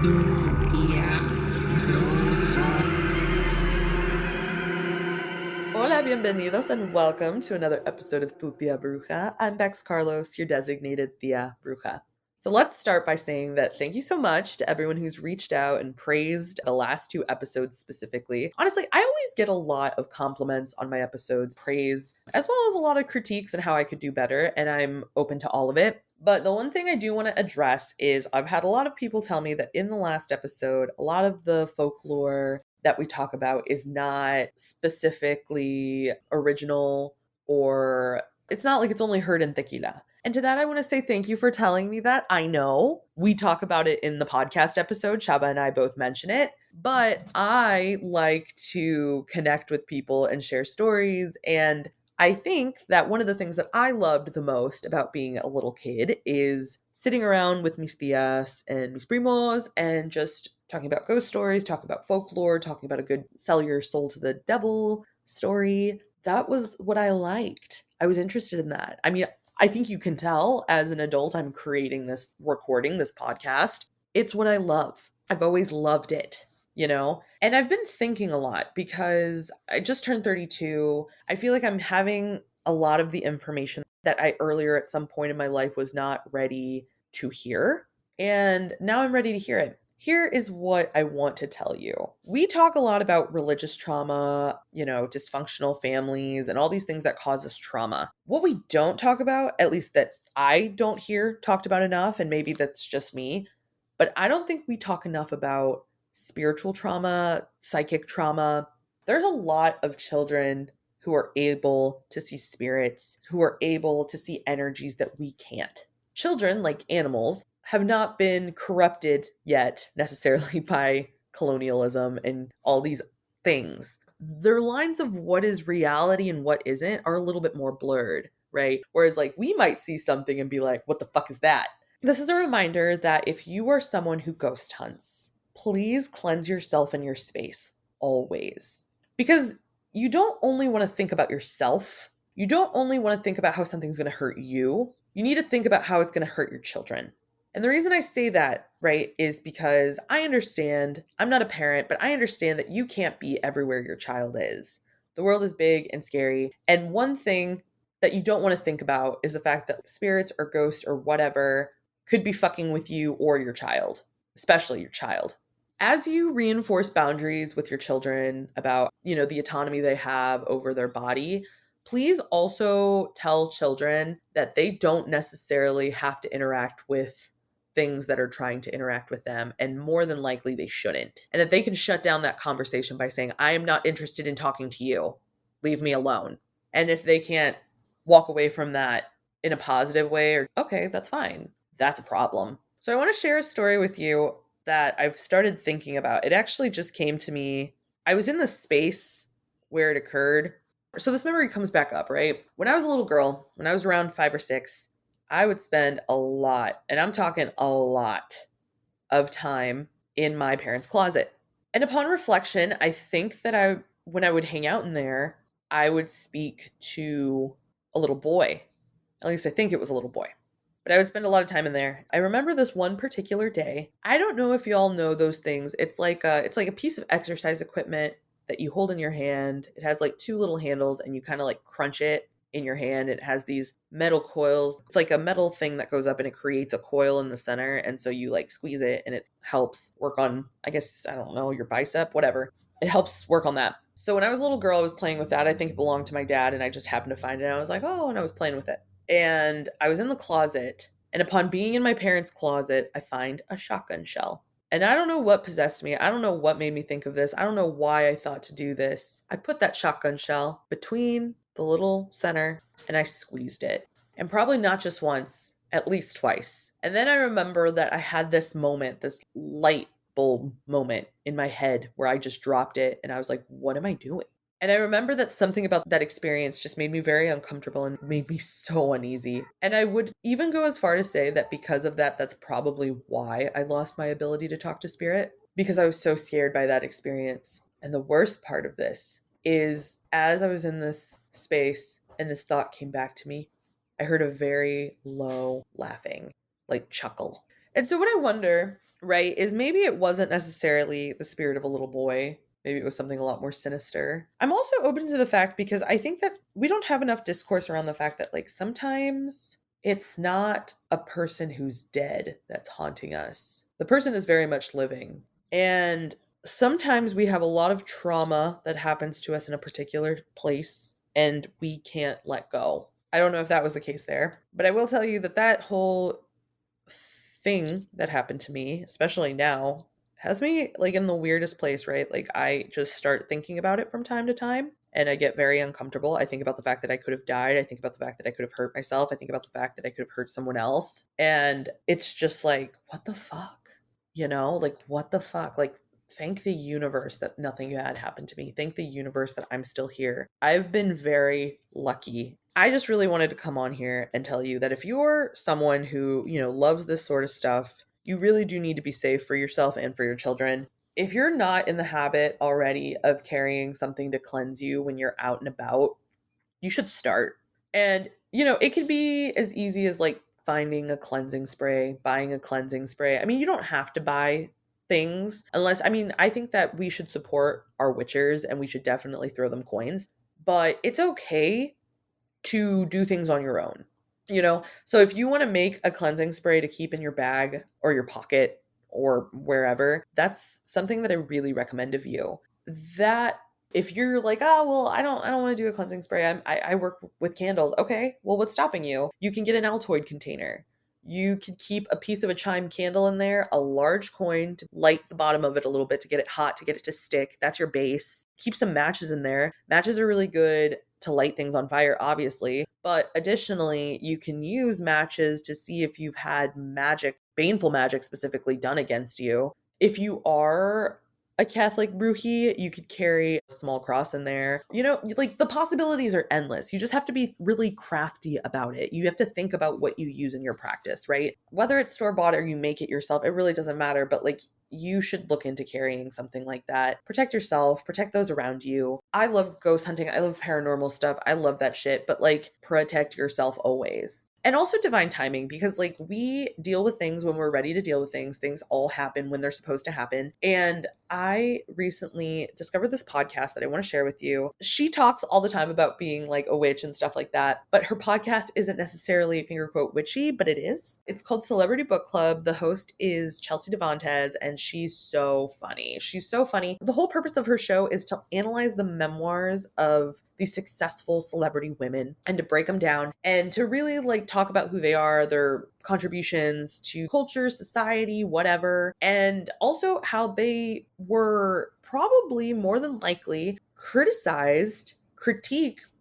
Hola, bienvenidos, and welcome to another episode of Tu Tia Bruja. I'm Bex Carlos, your designated Tia Bruja. So let's start by saying that thank you so much to everyone who's reached out and praised the last two episodes specifically. Honestly, I always get a lot of compliments on my episodes, praise, as well as a lot of critiques and how I could do better, and I'm open to all of it. But the one thing I do want to address is I've had a lot of people tell me that in the last episode, a lot of the folklore that we talk about is not specifically original, or it's not like it's only heard in tequila. And to that, I want to say thank you for telling me that. I know we talk about it in the podcast episode. Shaba and I both mention it, but I like to connect with people and share stories. And I think that one of the things that I loved the most about being a little kid is sitting around with mis tias and mis primos and just talking about ghost stories, talking about folklore, talking about a good sell your soul to the devil story. That was what I liked. I was interested in that. I mean, I think you can tell as an adult, I'm creating this recording, this podcast. It's what I love. I've always loved it, you know? And I've been thinking a lot because I just turned 32. I feel like I'm having a lot of the information that I earlier at some point in my life was not ready to hear. And now I'm ready to hear it. Here is what I want to tell you. We talk a lot about religious trauma, dysfunctional families, and all these things that cause us trauma. What we don't talk about, at least that I don't hear talked about enough, and maybe that's just me, but I don't think we talk enough about spiritual trauma, psychic trauma. There's a lot of children who are able to see spirits, who are able to see energies that we can't. Children, like animals, have not been corrupted yet necessarily by colonialism and all these things. Their lines of what is reality and what isn't are a little bit more blurred, right? Whereas, like, we might see something and be like, what the fuck is that? This is a reminder that if you are someone who ghost hunts, please cleanse yourself and your space always. Because you don't only want to think about yourself, you don't only want to think about how something's going to hurt you, you need to think about how it's going to hurt your children. And the reason I say that, right, is because I understand, I'm not a parent, but I understand that you can't be everywhere your child is. The world is big and scary. And one thing that you don't want to think about is the fact that spirits or ghosts or whatever could be fucking with you or your child, especially your child. As you reinforce boundaries with your children about, the autonomy they have over their body, please also tell children that they don't necessarily have to interact with things that are trying to interact with them, and more than likely they shouldn't. And that they can shut down that conversation by saying, I am not interested in talking to you. Leave me alone. And if they can't walk away from that in a positive way, or okay, that's fine. That's a problem. So I want to share a story with you that I've started thinking about. It actually just came to me. I was in the space where it occurred. So this memory comes back up, right? When I was a little girl, when I was around 5 or 6, I would spend a lot, and I'm talking a lot, of time in my parents' closet. And upon reflection, I think that when I would hang out in there, I would speak to a little boy. At least I think it was a little boy. But I would spend a lot of time in there. I remember this one particular day. I don't know if you all know those things. It's like a piece of exercise equipment that you hold in your hand. It has like two little handles and you kind of like crunch it in your hand. It has these metal coils. It's like a metal thing that goes up and it creates a coil in the center. And so you like squeeze it and it helps work on, I guess, I don't know, your bicep, whatever. It helps work on that. So when I was a little girl, I was playing with that. I think it belonged to my dad and I just happened to find it. And I was like, oh, and I was playing with it. And I was in the closet. And upon being in my parents' closet, I find a shotgun shell. And I don't know what possessed me. I don't know what made me think of this. I don't know why I thought to do this. I put that shotgun shell between the little center and I squeezed it. And probably not just once, at least twice. And then I remember that I had this moment, this light bulb moment in my head where I just dropped it and I was like, what am I doing? And I remember that something about that experience just made me very uncomfortable and made me so uneasy. And I would even go as far to say that because of that, that's probably why I lost my ability to talk to spirit, because I was so scared by that experience. And the worst part of this is as I was in this space and this thought came back to me, I heard a very low laughing, like chuckle. And so what I wonder right, is maybe it wasn't necessarily the spirit of a little boy. Maybe it was something a lot more sinister. I'm also open to the fact because I think that we don't have enough discourse around the fact that, like, sometimes it's not a person who's dead that's haunting us. The person is very much living. And sometimes we have a lot of trauma that happens to us in a particular place and we can't let go. I don't know if that was the case there, but I will tell you that that whole thing that happened to me, especially now, has me like in the weirdest place, right? Like I just start thinking about it from time to time and I get very uncomfortable. I think about the fact that I could have died. I think about the fact that I could have hurt myself. I think about the fact that I could have hurt someone else. And it's just like, what the fuck? You know, like what the fuck? Like thank the universe that nothing bad happened to me. Thank the universe that I'm still here. I've been very lucky. I just really wanted to come on here and tell you that if you're someone who, loves this sort of stuff, you really do need to be safe for yourself and for your children. If you're not in the habit already of carrying something to cleanse you when you're out and about, you should start. And, it could be as easy as like finding a cleansing spray, buying a cleansing spray. I mean, you don't have to buy things unless, I think that we should support our witchers and we should definitely throw them coins. But it's okay to do things on your own. So if you want to make a cleansing spray to keep in your bag or your pocket or wherever, that's something that I really recommend of you. That if you're like, oh well, I don't want to do a cleansing spray. I work with candles. Okay, well, what's stopping you? You can get an Altoid container. You can keep a piece of a chime candle in there, a large coin to light the bottom of it a little bit to get it hot, to get it to stick. That's your base. Keep some matches in there. Matches are really good to light things on fire, obviously. But additionally, you can use matches to see if you've had magic, baneful magic specifically, done against you. If you are a Catholic bruji, you could carry a small cross in there. Like the possibilities are endless. You just have to be really crafty about it. You have to think about what you use in your practice, right? Whether it's store bought or you make it yourself, it really doesn't matter. But like, you should look into carrying something like that. Protect yourself, protect those around you. I love ghost hunting. I love paranormal stuff. I love that shit. But like, protect yourself always. And also divine timing, because like we deal with things when we're ready to deal with things. Things all happen when they're supposed to happen. And I recently discovered this podcast that I want to share with you. She talks all the time about being like a witch and stuff like that, but her podcast isn't necessarily finger quote witchy, but it is. It's called Celebrity Book Club. The host is Chelsea Devantez, and she's so funny. She's so funny. The whole purpose of her show is to analyze the memoirs of these successful celebrity women and to break them down and to really like talk about who they are, their contributions to culture, society, whatever, and also how they were probably more than likely critiqued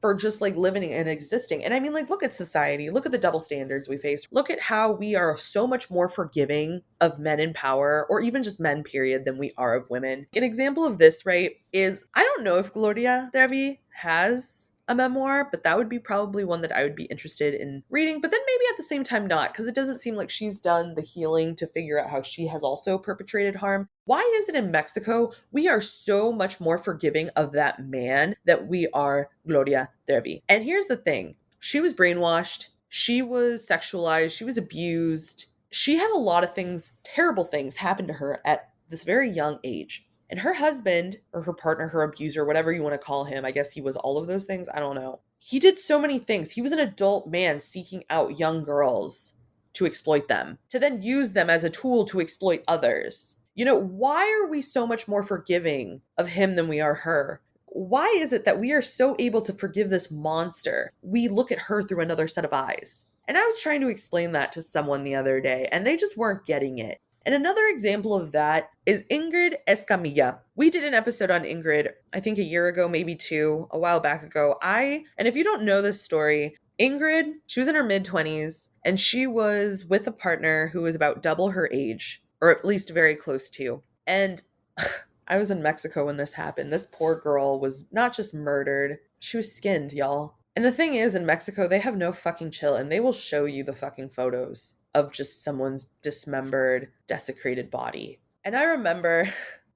for just like living and existing. And I mean, like, look at society, look at the double standards we face, look at how we are so much more forgiving of men in power, or even just men, period, than we are of women. An example of this, right, is I don't know if Gloria Trevi has a memoir, but that would be probably one that I would be interested in reading. But then maybe at the same time not, because it doesn't seem like she's done the healing to figure out how she has also perpetrated harm. Why is it in Mexico we are so much more forgiving of that man that we are Gloria Trevi? And here's the thing. She was brainwashed. She was sexualized. She was abused. She had a lot of things, terrible things happen to her at this very young age. And her husband, or her partner, her abuser, whatever you want to call him, I guess he was all of those things. I don't know. He did so many things. He was an adult man seeking out young girls to exploit them, to then use them as a tool to exploit others. Why are we so much more forgiving of him than we are her? Why is it that we are so able to forgive this monster? We look at her through another set of eyes. And I was trying to explain that to someone the other day, and they just weren't getting it. And another example of that is Ingrid Escamilla. We did an episode on Ingrid, I think a year ago, maybe two, a while back ago. And if you don't know this story, Ingrid, she was in her mid-20s, and she was with a partner who was about double her age, or at least very close to. And I was in Mexico when this happened. This poor girl was not just murdered, she was skinned, y'all. And the thing is, in Mexico, they have no fucking chill, and they will show you the fucking photos of just someone's dismembered, desecrated body. And I remember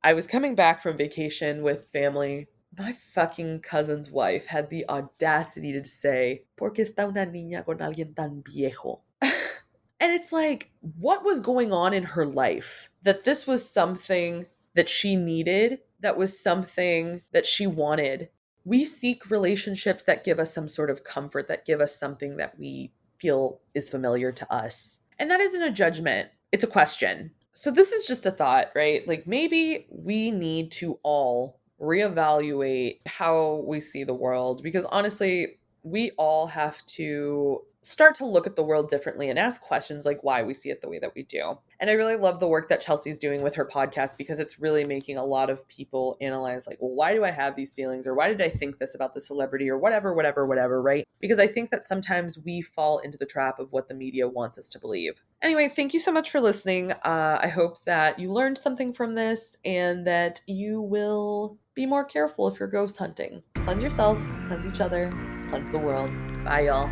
I was coming back from vacation with family. My fucking cousin's wife had the audacity to say, "¿Por qué está una niña con alguien tan viejo?" And it's like, what was going on in her life that this was something that she needed, that was something that she wanted. We seek relationships that give us some sort of comfort, that give us something that we feel is familiar to us. And that isn't a judgment, it's a question. So, this is just a thought, right? Like maybe we need to all reevaluate how we see the world because honestly, we all have to start to look at the world differently and ask questions like why we see it the way that we do. And I really love the work that Chelsea's doing with her podcast because it's really making a lot of people analyze like, well, why do I have these feelings or why did I think this about the celebrity or whatever, right? Because I think that sometimes we fall into the trap of what the media wants us to believe. Anyway, thank you so much for listening. I hope that you learned something from this and that you will be more careful if you're ghost hunting. Cleanse yourself, cleanse each other, cleanse the world. Bye, y'all.